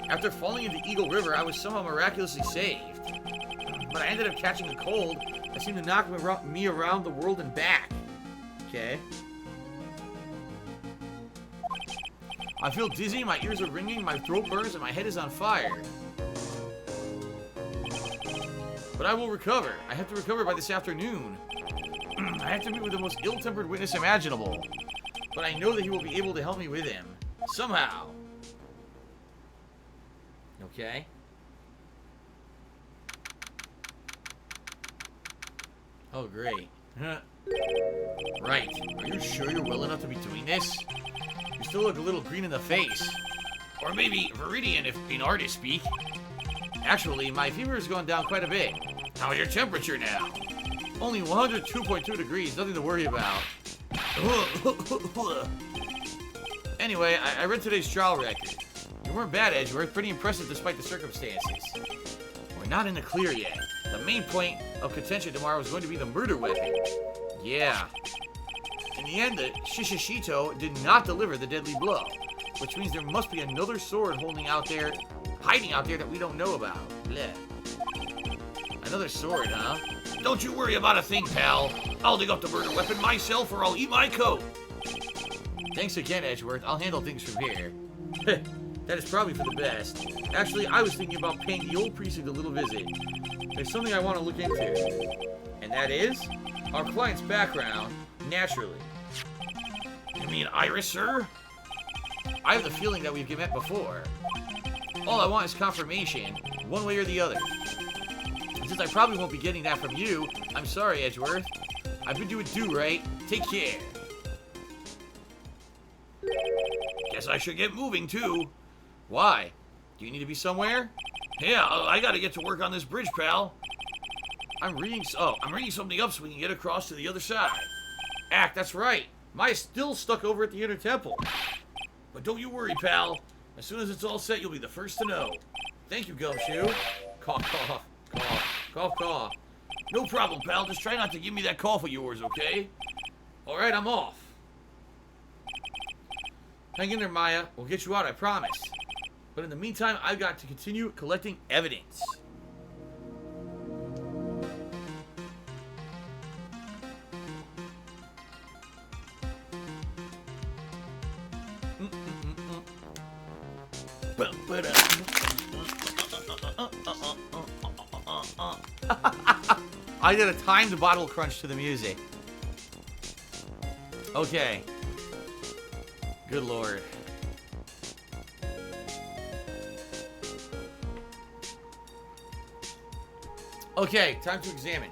[SPEAKER 1] After falling into Eagle River, I was somehow miraculously saved. But I ended up catching a cold that seemed to knock me around the world and back. Okay. I feel dizzy, my ears are ringing, my throat burns, and my head is on fire. But I will recover. I have to recover by this afternoon. I have to meet with the most ill-tempered witness imaginable. But I know that he will be able to help me with him. Somehow. Okay. Oh, great. Right. Are you sure you're well enough to be doing this? You still look a little green in the face.
[SPEAKER 3] Or maybe Viridian, if in artist speak.
[SPEAKER 1] Actually, my fever has gone down quite a bit.
[SPEAKER 3] How's your temperature now?
[SPEAKER 1] Only 102.2 degrees, nothing to worry about. Anyway, I read today's trial record. You weren't bad, Edgeworth. Pretty impressive despite the circumstances. We're not in the clear yet. The main point of contention tomorrow is going to be the murder weapon. Yeah. In the end, the Shishishito did not deliver the deadly blow, which means there must be another sword hiding out there that we don't know about. Blech. Another sword, huh?
[SPEAKER 3] Don't you worry about a thing, pal. I'll dig up the murder weapon myself or I'll eat my coat.
[SPEAKER 1] Thanks again, Edgeworth. I'll handle things from here. That is probably for the best. Actually, I was thinking about paying the old precinct a little visit. There's something I want to look into. And that is our client's background, naturally.
[SPEAKER 3] You mean Iris, sir?
[SPEAKER 1] I have the feeling that we've met before. All I want is confirmation, one way or the other. And since I probably won't be getting that from you, I'm sorry, Edgeworth. I've been doing due, right? Take care.
[SPEAKER 3] Guess I should get moving, too.
[SPEAKER 1] Why? Do you need to be somewhere?
[SPEAKER 3] Yeah, I gotta get to work on this bridge, pal.
[SPEAKER 1] I'm reading
[SPEAKER 3] something up so we can get across to the other side.
[SPEAKER 1] That's right. Maya's still stuck over at the Inner Temple.
[SPEAKER 3] But don't you worry, pal. As soon as it's all set, you'll be the first to know.
[SPEAKER 1] Thank you, Gumshoe. Cough, cough, cough, cough, cough.
[SPEAKER 3] No problem, pal. Just try not to give me that cough of yours, okay?
[SPEAKER 1] All right, I'm off. Hang in there, Maya. We'll get you out, I promise. But in the meantime, I've got to continue collecting evidence. I did a timed bottle crunch to the music. Okay. Good lord. Okay, time to examine.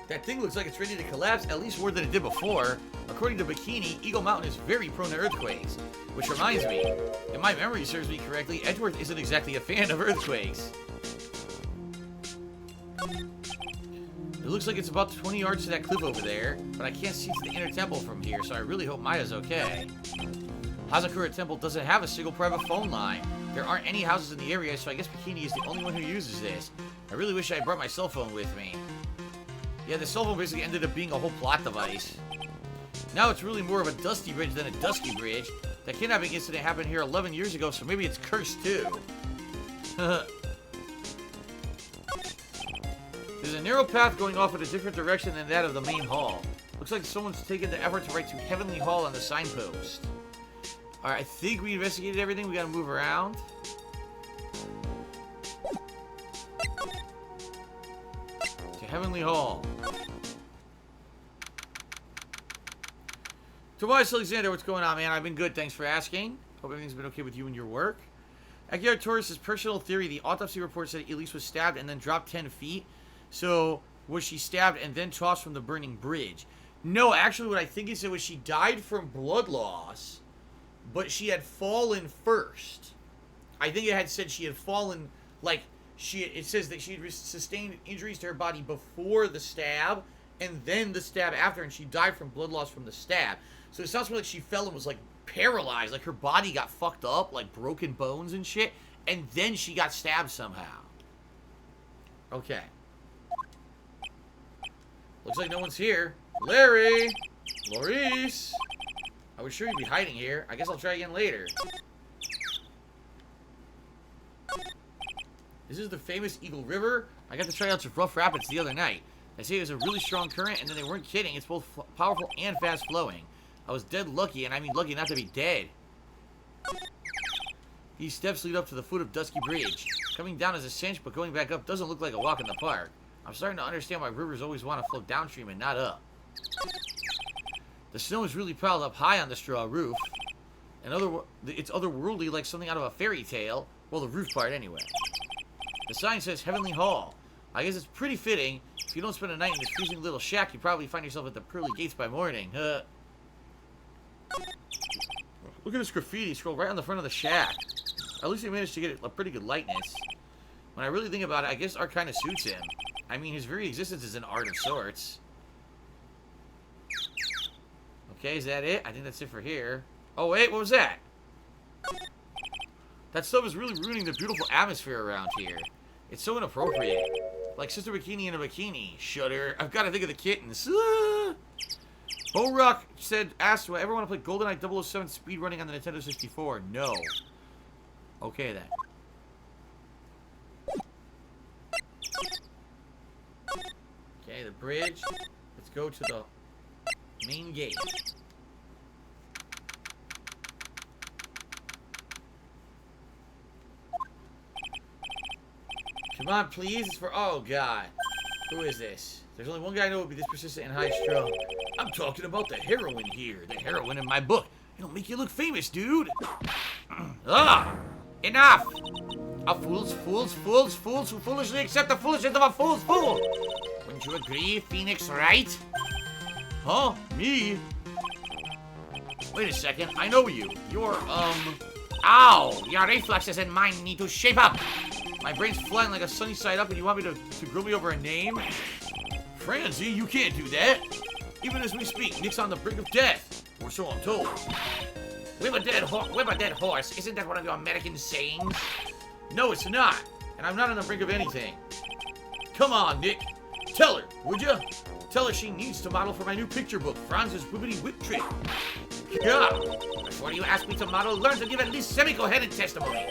[SPEAKER 1] That thing looks like it's ready to collapse, at least more than it did before. According to Bikini, Eagle Mountain is very prone to earthquakes. Which reminds me, if my memory serves me correctly, Edgeworth isn't exactly a fan of earthquakes. It looks like it's about 20 yards to that cliff over there, but I can't see to the Inner Temple from here, so I really hope Maya's okay. Hazakura Temple doesn't have a single private phone line. There aren't any houses in the area, so I guess Bikini is the only one who uses this. I really wish I brought my cell phone with me. Yeah, the cell phone basically ended up being a whole plot device. Now it's really more of a Dusty Bridge than a Dusky Bridge. That kidnapping incident happened here 11 years ago, so maybe it's cursed too. There's a narrow path going off in a different direction than that of the main hall. Looks like someone's taken the effort to write to Heavenly Hall on the signpost. Alright, I think we investigated everything. We gotta move around. To Heavenly Hall. Tobias Alexander, what's going on, man? I've been good, thanks for asking. Hope everything's been okay with you and your work. Akira Torres' personal theory, the autopsy report said Elise was stabbed and then dropped 10 feet. So, was she stabbed and then tossed from the burning bridge? No, actually what I think is it was she died from blood loss, but she had fallen first. I think it had said she had fallen, like, it says that she had sustained injuries to her body before the stab, and then the stab after, and she died from blood loss from the stab. So it sounds like she fell and was, like, paralyzed, like her body got fucked up, like broken bones and shit, and then she got stabbed somehow. Okay. Looks like no one's here. Larry! Maurice! I was sure you'd be hiding here. I guess I'll try again later. This is the famous Eagle River. I got to try out some rough rapids the other night. They say it was a really strong current, and then they weren't kidding. It's both powerful and fast flowing. I was dead lucky, and I mean lucky not to be dead. These steps lead up to the foot of Dusky Bridge. Coming down is a cinch, but going back up doesn't look like a walk in the park. I'm starting to understand why rivers always want to flow downstream and not up. The snow is really piled up high on the straw roof. It's otherworldly, like something out of a fairy tale. Well, the roof part anyway. The sign says Heavenly Hall. I guess it's pretty fitting. If you don't spend a night in this freezing little shack, you probably find yourself at the pearly gates by morning. Look at this graffiti scroll right on the front of the shack. At least he managed to get a pretty good lightness. When I really think about it, I guess art kind of suits him. I mean, his very existence is an art of sorts. Okay, is that it? I think that's it for here. Oh, wait, what was that? That stuff is really ruining the beautiful atmosphere around here. It's so inappropriate. Like Sister Bikini in a bikini. Shudder. I've got to think of the kittens. Bo-Rock asked, do I ever want to play GoldenEye 007 speedrunning on the Nintendo 64? No. Okay, then. Okay, the bridge. Let's go to the main gate. Come on, please. It's for... Oh, God. Who is this? There's only one guy I know who would be this persistent and high-strung. I'm talking about the heroine here. The heroine in my book. It'll make you look famous, dude. Enough! Fools who foolishly accept the foolishness of a fool's fool. Wouldn't you agree, Phoenix Wright? Huh? Me? Wait a second. I know you. You're, Ow! Your reflexes and mine need to shape up. My brain's flying like a sunny side up and you want me to grill me over a name? Francie, you can't do that. Even as we speak, Nick's on the brink of death. Or so I'm told. Whip a dead horse. Isn't that one of your American sayings? No, it's not. And I'm not on the brink of anything. Come on, Nick. Tell her, would you? Tell her she needs to model for my new picture book, Franz's Whippity Whip Trick. Yeah. Before you ask me to model, learn to give at least semi-coherent testimony.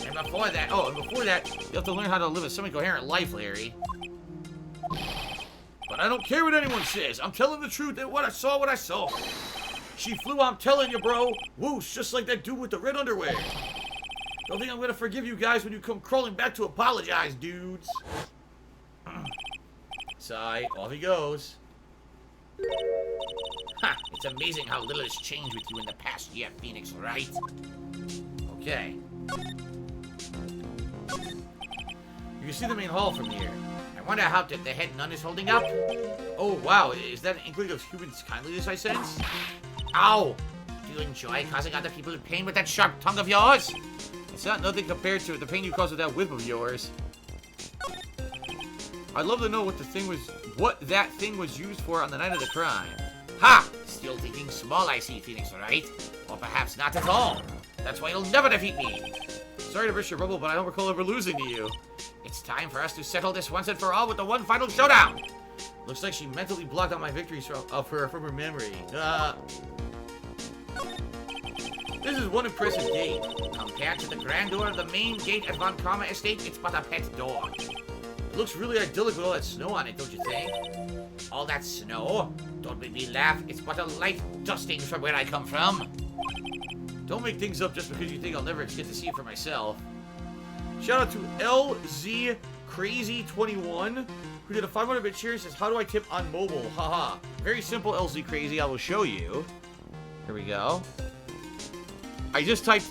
[SPEAKER 1] And before that, you have to learn how to live a semi-coherent life, Larry. But I don't care what anyone says. I'm telling the truth and what I saw. She flew, I'm telling you, bro. Whoosh, just like that dude with the red underwear. Don't think I'm gonna forgive you guys when you come crawling back to apologize, dudes. Sigh, off he goes. Ha! It's amazing how little has changed with you in the past year, Phoenix Wright. Okay. You can see the main hall from here. I wonder how the head nun is holding up. Oh, wow. Is that an inkling of human kindliness I sense? Ow! Do you enjoy causing other people pain with that sharp tongue of yours? It's not nothing compared to the pain you cause with that whip of yours. I'd love to know what that thing was used for on the night of the crime. Ha! Still thinking small, I see, Phoenix Wright. Or perhaps not at all. That's why you'll never defeat me. Sorry to burst your bubble, but I don't recall ever losing to you. It's time for us to settle this once and for all with the one final showdown. Looks like she mentally blocked out my victories from her memory. This is one impressive gate. Compared to the grandeur of the main gate at Von Karma Estate, it's but a pet door. It looks really idyllic with all that snow on it, don't you think? All that snow? Don't make me laugh. It's but a light dusting from where I come from. Don't make things up just because you think I'll never get to see it for myself. Shout out to LZ Crazy 21, who did a 500-bit cheer and says, how do I tip on mobile? Haha. Very simple, LZ Crazy. I will show you. Here we go. I just typed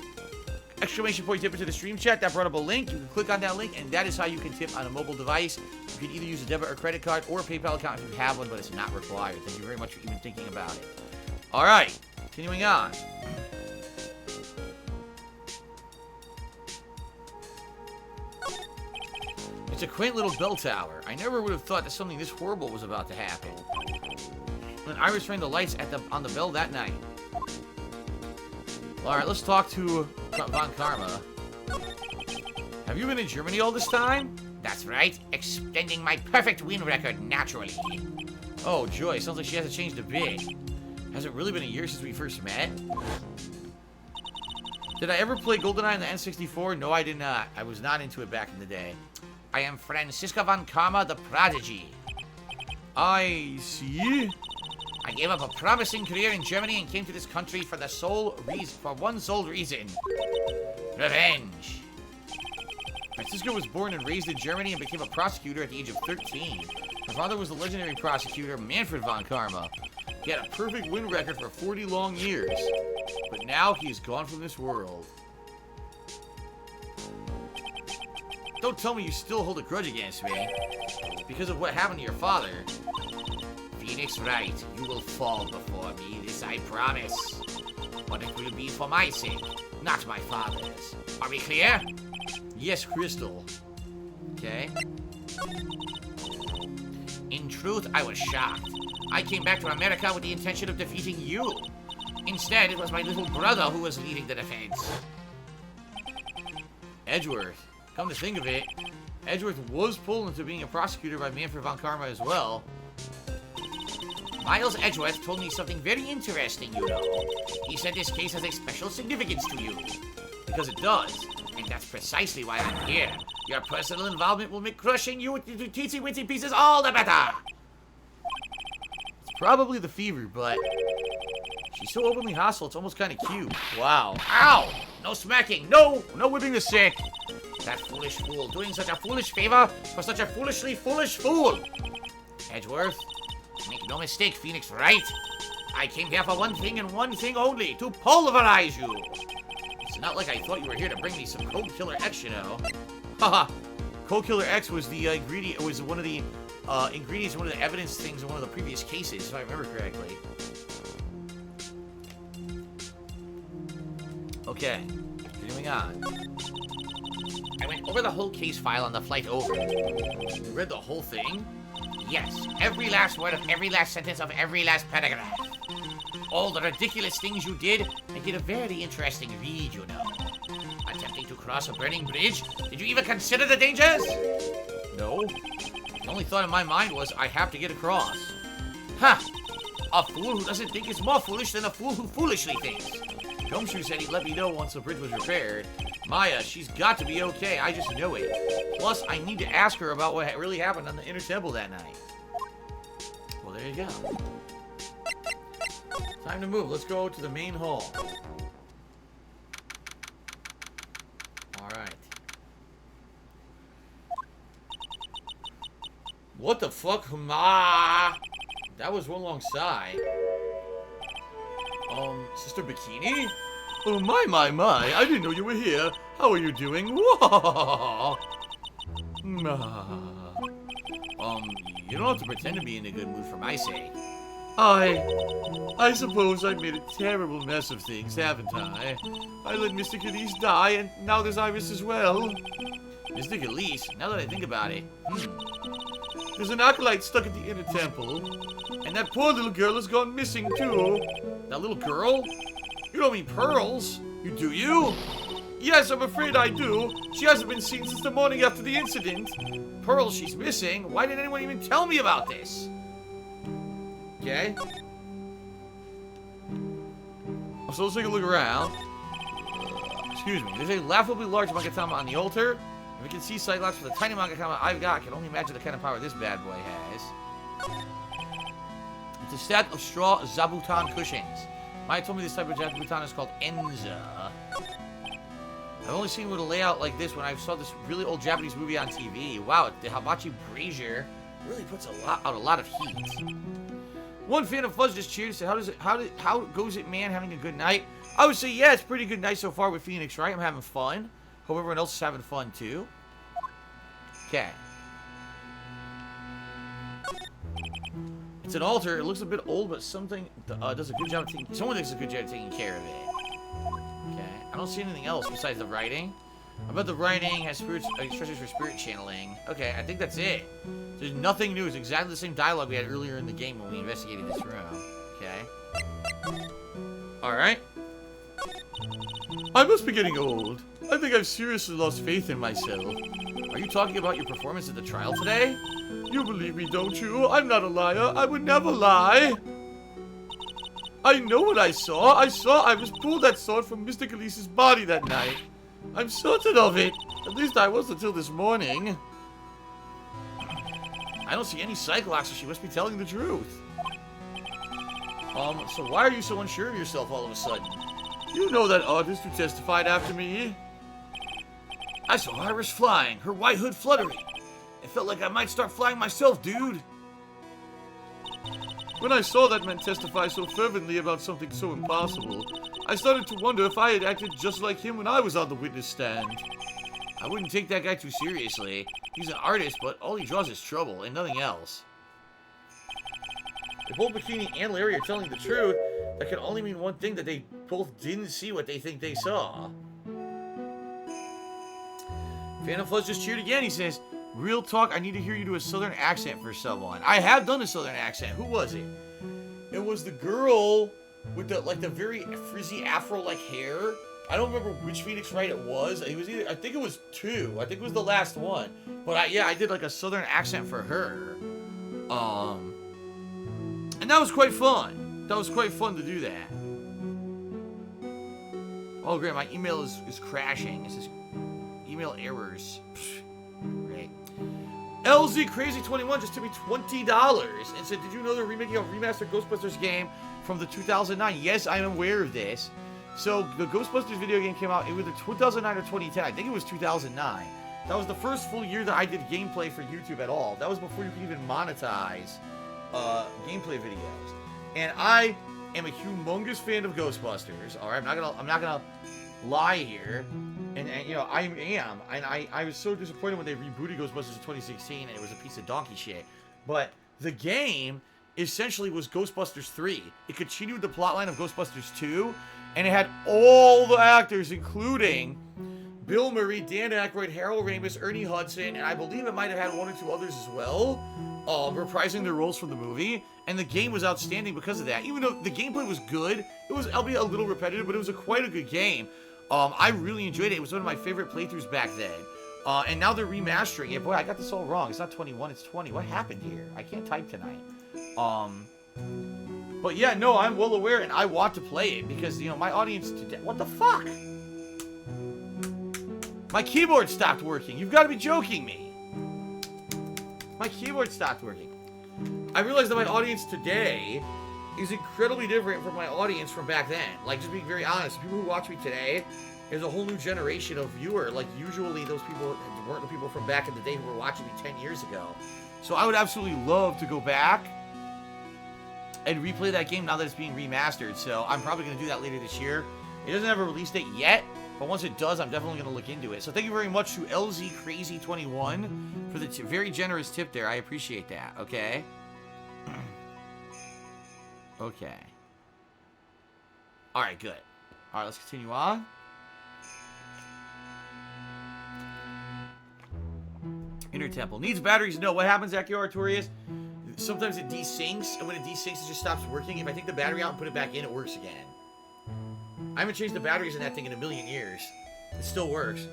[SPEAKER 1] exclamation point tip into the stream chat. That brought up a link. You can click on that link, and that is how you can tip on a mobile device. You can either use a debit or credit card or a PayPal account if you have one, but it's not required. Thank you very much for even thinking about it. All right. Continuing on. It's a quaint little bell tower. I never would have thought that something this horrible was about to happen. When Iris rang the lights on the bell that night. Alright, let's talk to Von Karma. Have you been in Germany all this time? That's right. Extending my perfect win record naturally. Oh, joy. Sounds like she hasn't changed a bit. Has it really been a year since we first met? Did I ever play GoldenEye on the N64? No, I did not. I was not into it back in the day. I am Franziska Von Karma, the Prodigy. I see. I gave up a promising career in Germany and came to this country for one sole reason. Revenge. Franziska was born and raised in Germany and became a prosecutor at the age of 13. Her father was the legendary prosecutor Manfred Von Karma. He had a perfect win record for 40 long years. But now he's gone from this world. Don't tell me you still hold a grudge against me. Because of what happened to your father. Phoenix Wright, you will fall before me, this I promise. But it will be for my sake, not my father's. Are we clear? Yes, Crystal. Okay. In truth, I was shocked. I came back to America with the intention of defeating you. Instead, it was my little brother who was leading the defense. Edgeworth. Come to think of it, Edgeworth was pulled into being a prosecutor by Confronting von Karma as well. Miles Edgeworth told me something very interesting, you know. He said this case has a special significance to you. Because it does. And that's precisely why I'm here. Your personal involvement will make crushing you into teensy-weensy pieces all the better. It's probably the fever, but she's so openly hostile, it's almost kind of cute. Wow. Ow! No smacking. No whipping the sick. That foolish fool doing such a foolish favor for such a foolishly foolish fool. Edgeworth, make no mistake, Phoenix Wright. I came here for one thing and one thing only, to pulverize you. It's not like I thought you were here to bring me some Code Killer X, you know. Haha. Code Killer X was the ingredient, was one of the ingredients, one of the evidence things in one of the previous cases, if I remember correctly. Okay, continuing on. I went over the whole case file on the flight over. You read the whole thing? Yes, every last word of every last sentence of every last paragraph. All the ridiculous things you did make it a very interesting read, you know. Attempting to cross a burning bridge? Did you even consider the dangers? No. The only thought in my mind was, I have to get across. Ha! A fool who doesn't think is more foolish than a fool who foolishly thinks. Gumshoe said he'd let me know once the bridge was repaired. Maya, she's got to be okay, I just know it. Plus, I need to ask her about what really happened on the Inner Temple that night. Well, there you go. Time to move. Let's go to the main hall. Alright. What the fuck? Ma! That was one long sigh. Sister Bikini? Oh, my. I didn't know you were here. How are you doing? Whoa. You don't have to pretend to be in a good mood for my sake. I suppose I made a terrible mess of things, haven't I? I let Mystic Elise die, and now there's Iris as well. Mystic Elise? Now that I think about it, There's an acolyte stuck at the Inner Temple, and that poor little girl has gone missing, too. That little girl? You don't mean Pearls, do you? Yes, I'm afraid I do. She hasn't been seen since the morning after the incident. Pearl, she's missing. Why didn't anyone even tell me about this? Okay. So let's take a look around. Excuse me. There's a laughably large Magatama on the altar. And we can see Cyclops with a tiny Magatama I've got. I can only imagine the kind of power this bad boy has. It's a stack of straw Zabuton cushions. Maya told me this type of Zabuton is called Enza. I've only seen with a layout like this when I saw this really old Japanese movie on TV. Wow, the Hibachi Brazier really puts out a lot of heat. One fan of Fuzz just cheered and said, how goes it, man? Having a good night? I would say, yeah, it's a pretty good night so far with Phoenix, right? I'm having fun. Hope everyone else is having fun too. Okay. It's an altar. It looks a bit old, but something does a good job of taking. Someone does a good job of taking care of it. Okay. I don't see anything else besides the writing. I bet the writing has instructions for spirit channeling. Okay, I think that's it. There's nothing new. It's exactly the same dialogue we had earlier in the game when we investigated this room. Okay. Alright. I must be getting old. I think I've seriously lost faith in myself. Are you talking about your performance at the trial today? You believe me, don't you? I'm not a liar. I would never lie. I know what I saw. I was pulled that sword from Mystic Elise's body that night. I'm certain of it. At least I was until this morning. I don't see any Cyclops, so she must be telling the truth. So why are you so unsure of yourself all of a sudden? You know that artist who testified after me? I saw Iris flying, her white hood fluttering. It felt like I might start flying myself, dude.
[SPEAKER 3] When I saw that man testify so fervently about something so impossible, I started to wonder if I had acted just like him when I was on the witness stand.
[SPEAKER 1] I wouldn't take that guy too seriously. He's an artist, but all he draws is trouble and nothing else. If both Bikini and Larry are telling the truth, that can only mean one thing, that they both didn't see what they think they saw. Phantom Fuzz just cheered again. He says, real talk, I need to hear you do a southern accent for someone. I have done a southern accent. Who was it? It was the girl with the very frizzy afro-like hair. I don't remember which Phoenix Wright it was. It was either, I think it was 2. I think it was the last one. But I did like a southern accent for her. And that was quite fun. That was quite fun to do that. Oh great, my email is crashing. It says email errors. Great. LZ Crazy 21 just took me $20 and said, did you know they're remaking a remastered Ghostbusters game from the 2009? Yes, I'm aware of this. So the Ghostbusters video game came out in either 2009 or 2010. I think it was 2009. That was the first full year that I did gameplay for YouTube at all. That was before you could even monetize gameplay videos. And I am a humongous fan of Ghostbusters. All right, I'm not gonna lie here. And you know, I am. And I was so disappointed when they rebooted Ghostbusters in 2016 and it was a piece of donkey shit. But the game essentially was Ghostbusters 3. It continued the plotline of Ghostbusters 2, and it had all the actors, including Bill Murray, Dan Aykroyd, Harold Ramis, Ernie Hudson, and I believe it might have had 1 or 2 others as well, reprising their roles from the movie. And the game was outstanding because of that. Even though the gameplay was good, it was, albeit a little repetitive, but it was quite a good game. I really enjoyed it. It was one of my favorite playthroughs back then. And now they're remastering it. Boy, I got this all wrong. It's not 21, it's 20. What happened here? I can't type tonight. But yeah, no, I'm well aware, and I want to play it because, you know, my audience today... What the fuck? My keyboard stopped working. You've got to be joking me. My keyboard stopped working. I realized that my audience today is incredibly different from my audience from back then. Like, just being very honest, people who watch me today, there's a whole new generation of viewer. Like, usually those people weren't the people from back in the day who were watching me 10 years ago. So I would absolutely love to go back and replay that game now that it's being remastered. So I'm probably going to do that later this year. It doesn't have a release date yet, but once it does, I'm definitely going to look into it. So thank you very much to LZ Crazy 21 for the very generous tip there. I appreciate that. Okay. Okay. All right, good. All right, let's continue on. Inner Temple. Needs batteries. No. What happens, Akio Artorius? Sometimes it desyncs, and when it desyncs, it just stops working. If I take the battery out and put it back in, it works again. I haven't changed the batteries in that thing in a million years. It still works.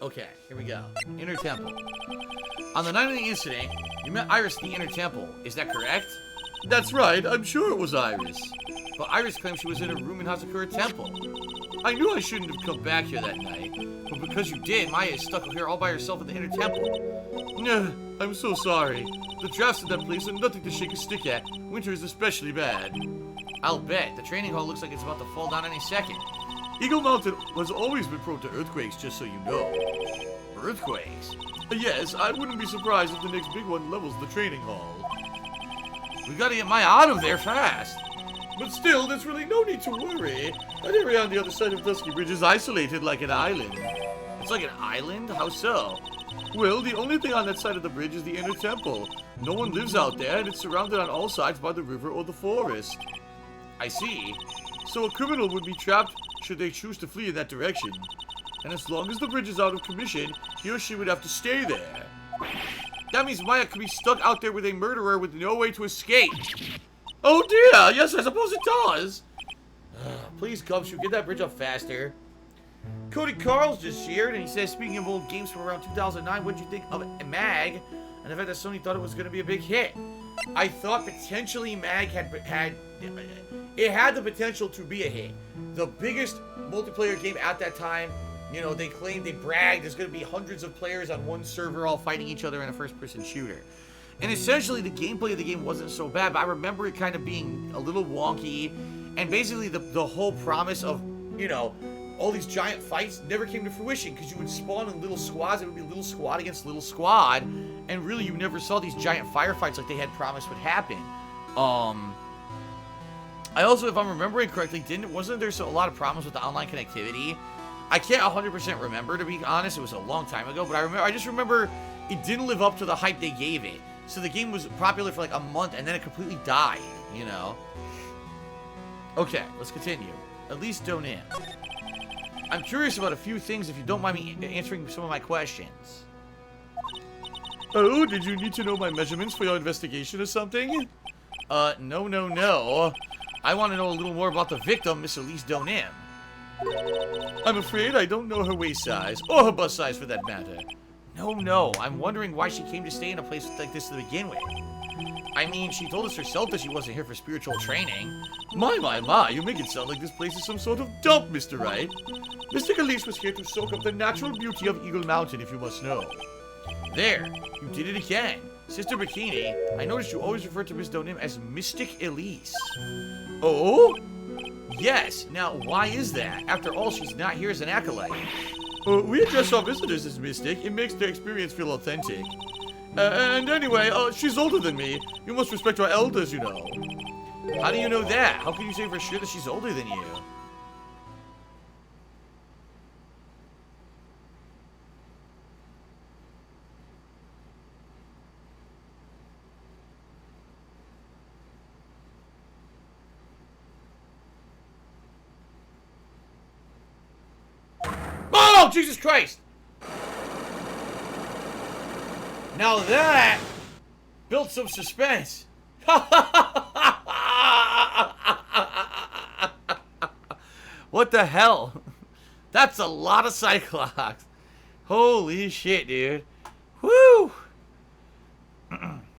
[SPEAKER 1] Okay, here we go. Inner Temple. On the night of the incident, you met Iris in the Inner Temple. Is that correct? That's right. I'm sure it was Iris. But Iris claimed she was in a room in Hazakura Temple. I knew I shouldn't have come back here that night, but because you did, Maya is stuck here all by herself in the Inner Temple. I'm so sorry. The drafts in that place are nothing to shake a stick at. Winter is especially bad. I'll bet. The training hall looks like it's about to fall down any second. Eagle Mountain has always been prone to earthquakes, just so you know. Earthquakes? Yes, I wouldn't be surprised if the next big one levels the training hall. We've got to get Maya out of there fast. But still, there's really no need to worry. That area on the other side of Dusky Bridge is isolated like an island. It's like an island? How so? Well, the only thing on that side of the bridge is the Inner Temple. No one lives out there, and it's surrounded on all sides by the river or the forest. I see. So a criminal would be trapped should they choose to flee in that direction. And as long as the bridge is out of commission, he or she would have to stay there. That means Maya could be stuck out there with a murderer with no way to escape. Oh dear, yes, I suppose it does. Please, Gumshoe, get that bridge up faster. Cody Carl's just shared, and he says, speaking of old games from around 2009, what did you think of Mag? And the fact that Sony thought it was going to be a big hit. I thought potentially Mag had the potential to be a hit. The biggest multiplayer game at that time. You know, they bragged there's going to be hundreds of players on one server all fighting each other in a first-person shooter. And essentially, the gameplay of the game wasn't so bad, but I remember it kind of being a little wonky. And basically, the whole promise of, you know, all these giant fights never came to fruition because you would spawn in little squads. It would be little squad against little squad. and really you never saw these giant firefights like they had promised would happen. I also, if I'm remembering correctly, wasn't there a lot of problems with the online connectivity? I can't 100% remember, to be honest. It was a long time ago, but I just remember it didn't live up to the hype they gave it. So the game was popular for like a month, and then it completely died, you know? Okay, let's continue. At least don't in. I'm curious about a few things if you don't mind me answering some of my questions. Oh, did you need to know my measurements for your investigation or something? No. I want to know a little more about the victim, Miss Elise Donim. I'm afraid I don't know her waist size, or her bust size for that matter. No, I'm wondering why she came to stay in a place like this to begin with. I mean, she told us herself that she wasn't here for spiritual training. My, you make it sound like this place is some sort of dump, Mr. Wright. Mr. Elise was here to soak up the natural beauty of Eagle Mountain, if you must know. There, you did it again. Sister Bikini, I noticed you always refer to Miss Donim as Mystic Elise. Oh? Yes, now why is that? After all, she's not here as an acolyte. We address our visitors as Mystic. It makes their experience feel authentic. And anyway, she's older than me. You must respect our elders, you know. How do you know that? How can you say for sure that she's older than you? Oh, Jesus Christ! Now that built some suspense. What the hell? That's a lot of Cyclops. Holy shit, dude.